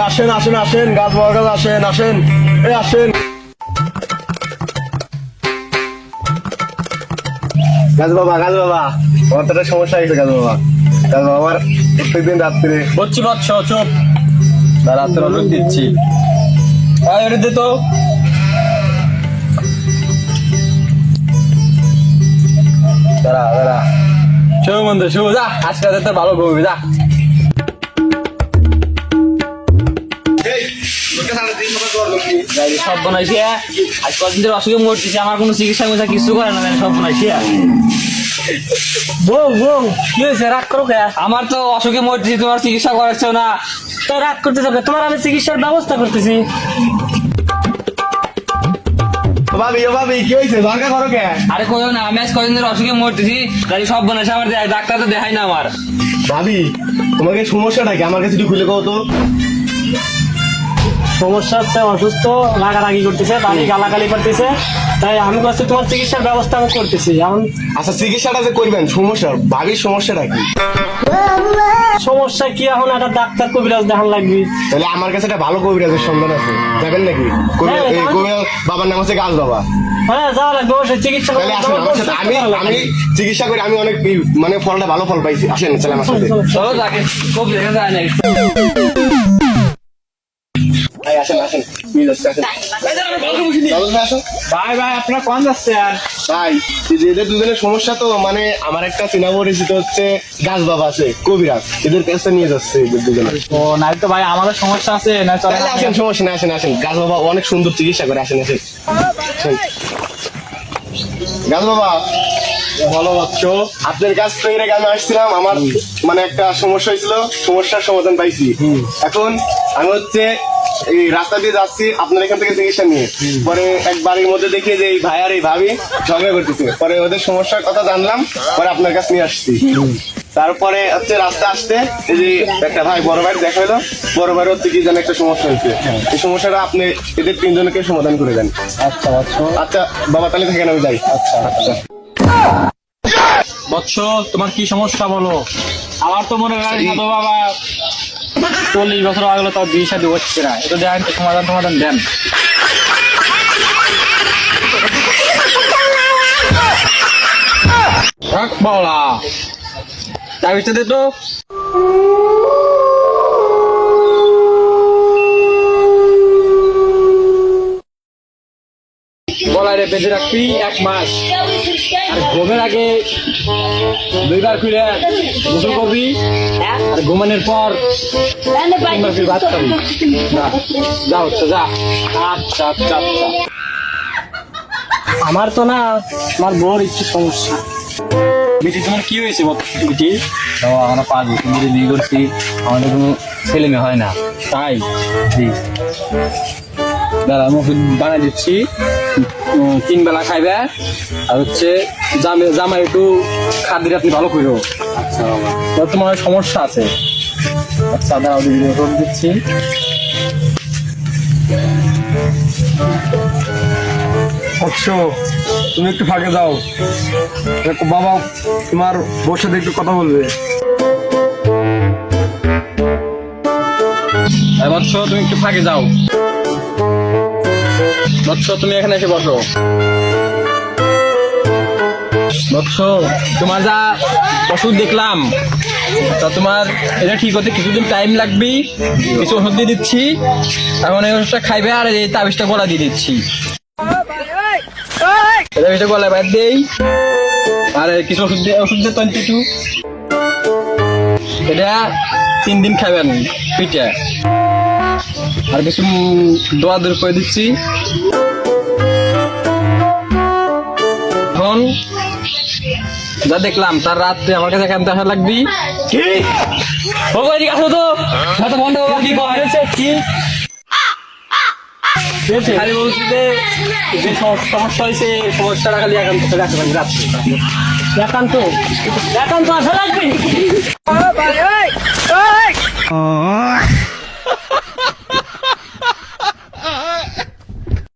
আসেন আসেন আসেন, গাছ বাবা গাছ আসেন আসেন, আসেন গাছ বাবা আমার তো একটা সমস্যা হয়েছে গাছ বাবা। গাছ বাবা আমার প্রত্যেকদিন রাত্রে বলছি বৎস চুপ, রাত্রে ওষুধ দিচ্ছি। দে তো দাঁড়া দাঁড়া, শুভ বন্ধু শুভ, যা আজকে রাতে তোর ভালো ঘুমবি, যা। সব বানাইছি আজ কদিন ধরে অসুখে মরতেছি, আমার কোনো চিকিৎসা মিশা কিছু করে না, সব বানাইছি। বউ বউ কি হয়েছে, রাগ করো কে? আমার তো অসুখে মরতেছি, তোমার চিকিৎসা করাচ্ছ না। তো রাগ করতে যাবে, তোমার আমি চিকিৎসার ব্যবস্থা করতেছি। ভাবি ও ভাবি কি হয়েছে, দরকার করো কে? আরে কইও না, আমি আজ কদিন ধরে অসুখে মরতেছি, গাড়ি সব বানাইছে আমার, ডাক্তার তো দেখাই না আমার। ভাবি তোমাকে সমস্যাটা কি আমার কাছে একটু খুলে কও তো। সমস্যা হচ্ছে অসুস্থ, রাগারাগি করতেছে, বাড়ি গালাগালি করতেছে, তাই আমি বলছি তোমার চিকিৎসার ব্যবস্থা আমি করতেছি। এখন আচ্ছা চিকিৎসাটা যে করবেন, সমস্যা ভাবির সমস্যাটা কি? সমস্যা কি, এখন একটা ডাক্তার কবিরাজ দেখান লাগবে। তাহলে আমার কাছে একটা ভালো কবিরাজের সন্ধান আছে, যাবেন নাকি? হ্যাঁ, কবিরাজ বাবার নাম হচ্ছে গাছ বাবা। হ্যাঁ যাওয়া লাগবে, অবশ্যই চিকিৎসা তাহলে আসেন আমার সাথে, আমি চিকিৎসা করে আমি অনেক মানে ফলটা ভালো ফল পাইছি। আসেন চলে আমার সাথে। চলো যাকে খুব দেখে যায় না। আসেন আসেন প্লিজ, আসেন আসেন। ভাই ভাই আপনারা কোন যাচ্ছে? আর ভাই এদের দুজনের সমস্যা তো, মানে আমার একটা চেনা পরিচিত হচ্ছে গাছ বাবা আছে কবিরাজ, এদের কাছে নিয়ে যাচ্ছে এদের দুজনে। ও নাই তো ভাই, আমাদের সমস্যা আছে না, চলে তাহলে আসেন, সমস্যা নেই, আসেন আসেন, গাছ বাবা অনেক সুন্দর চিকিৎসা করে। আসেন আসেন আসেন। গাছ বাবা ভালো বাচ্চ, আপনার কাছ থেকে আমি আসছিলাম, আমার মানে একটা সমস্যা হয়েছিল, সমস্যার সমাধান পাইছি। এখন আমি হচ্ছে এই রাস্তা দিয়ে যাচ্ছি আপনার এখান থেকে চিকিৎসা নিয়ে, পরে এক বাড়ির মধ্যে দেখি যে এই ভাই আর এই ভাবি ঝগড়া করতেছে, পরে ওদের সমস্যার কথা জানলাম, পরে আপনার কাছে নিয়ে আসছি। তারপরে হচ্ছে রাস্তা আসতে এই যে একটা ভাই বড় ভাই দেখা হলো, বড় ভাইয়ের হচ্ছে কি যেন একটা সমস্যা হয়েছে, এই সমস্যাটা আপনি এদের তিনজনকে সমাধান করে দেন। আচ্ছা আচ্ছা আচ্ছা বাবা তাহলে থাকেন, আমি যাই। আচ্ছা আচ্ছা। বৎস তোমার কি সমস্যা বলো? আমার তো মনে হয় না তো বাবা, 40 বছর আগেও তার বিয়ে শাদী হচ্ছে না, এটা দেন তো, সমাধান সমাধান দেন। বলা তার ভিতরে তো গলায় বেঁধে রাখবি 1 মাস, আর ঘুমের আগে 2 বার খুলে গোসল করবি, আর ঘুমানোর পর 3 বার করে ভাত খাবি। যা হচ্ছে যা। আচ্ছা আচ্ছা আচ্ছা। আমার তো না, আমার বউর একটু সমস্যা। বিটি তোমার কি হয়েছে বিটি? তো আমরা 5 বছর ধরে বিয়ে করছি, আমাদের কোনো ছেলে মেয়ে হয় না, তাই জি দাদা আমি ওষুধ বানিয়ে দিচ্ছি, 3 বেলা খাইবে, আর হচ্ছে জামাই একটু খাদ্য আপনি ভালো করো। আচ্ছা বাবা, তোমার সমস্যা আছে। আচ্ছা দাঁড়াও ওষুধ দিচ্ছি। অবশ্য তুমি একটু ফাঁকে যাও, বাবা তোমার বউর সাথে একটু কথা বলবে। বৎস তুমি একটু ফাঁকে যাও, বৎস তুমি এখানে এসে বসো। বৎস তোমার যা ওষুধ দেখলাম, তা তোমার এটা ঠিক হতে কিছুদিন টাইম লাগবে, কিছু ওষুধ দিয়ে দিচ্ছি, এখন এই ওষুধটা খাইবে, আর এই তাবিজটা গলা দিয়ে দিচ্ছি, তাবিজটা গলায় বাদ দেই, আর কিছু ওষুধ দিয়ে 22, এটা 3 দিন খাবেন পিঠে, আর কিছু দোয়া দূর করে দিচ্ছি। এখন যা দেখলাম তার রাত্রে আমার কাছে কেমন আসা লাগবি। কি আসো তো, বন্ধ কি হয়েছে, কি খালি বলছি যে সমস্যা হয়েছে, সমস্যাটা খালি একান্ত চলে আসতে পারি রাত্রে, একান্ত একান্ত আসা লাগবে।